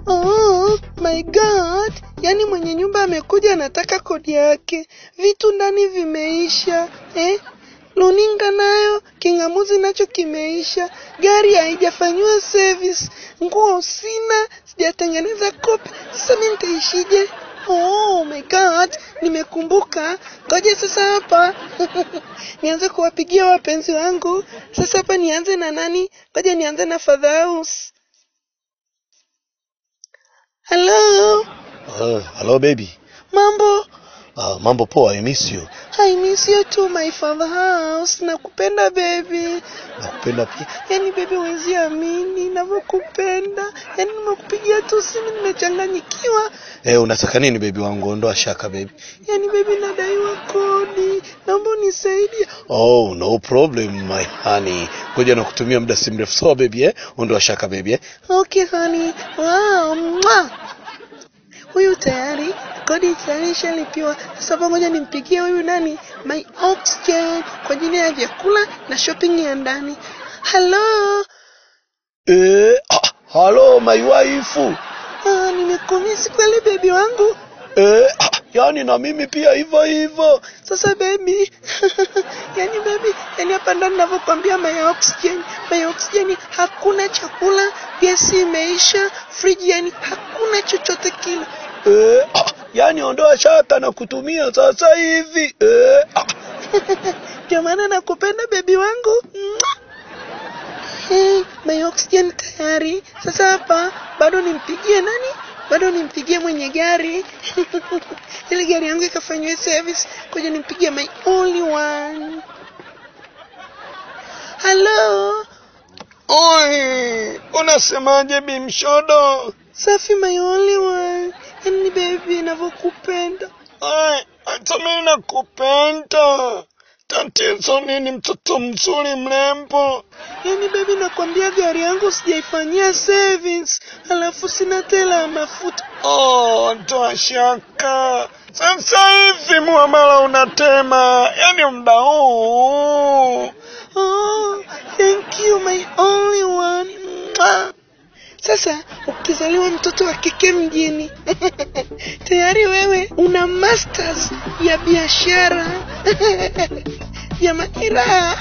Oh my god, yani mwenye nyumba amekuja anataka kodi yake. Vitu ndani vimeisha, Luninga nayo, kingamuzi nacho kimeisha, gari haijafanywa service, nguo sina, sijatengeneza kopi, sasa mimi nitaishije? Oh my god, nimekumbuka. Ngoja sasa hapa nianze kuwapigia wapenzi wangu. Sasa hapa nianze na nani? Ngoja nianze na Father House. Hello. Hello baby. Mambo? Mambo poa, I miss you. I miss you too, my Father House. Nakupenda baby. Nakupenda pia. Yani baby huwezi amini ninavyokupenda. Yani nimekupigia tu simu nimechanganyikiwa. Unataka nini baby wangu? Ondoa shaka baby. Yani baby nadaiwa kodi. Naomba unisaidie. Oh, no problem my honey. Ngoja nakutumia muda si mrefu. So baby, ondoa shaka baby. Okay honey. Wow. Mwah. Huyu tayari kodi tayari shalipiwa. Sasa ngoja nimpigie huyu nani? My oxygen kwa ajili ya vyakula na shopping ya ndani. Hello. Hello my wife. Nimekumisi kweli baby wangu. Yani na mimi pia hivyo. Sasa baby. Yani baby, yani hapa ndani ninavyokuambia my oxygen hakuna chakula, gesi imeisha, friji yani hakuna chochote kile. Yani ondoa shaka na kutumia sasa hivi. Ndio maana nakupenda baby wangu. My oxygen tayari. Sasa hapa bado nimpigie nani? Bado nimpigie mwenye gari. Ile gari yangu ikafanywe service. Ngoja nimpigie my only one. Hello. Oi, unasemaje bimshodo? Safi my only one. Yani baby ninavyokupenda. Hata mimi nakupenda. Tatizo nini mtoto mzuri mrembo? Yani baby nakwambia gari yangu sijaifanyia service. Alafu sina tela mafuta. Toa shaka. Sasa hivi muamala unatema. Yani muda huu. Thank you my only one. Sasa ukizaliwa mtoto wa kike mjini tayari wewe una masters ya biashara ya maira.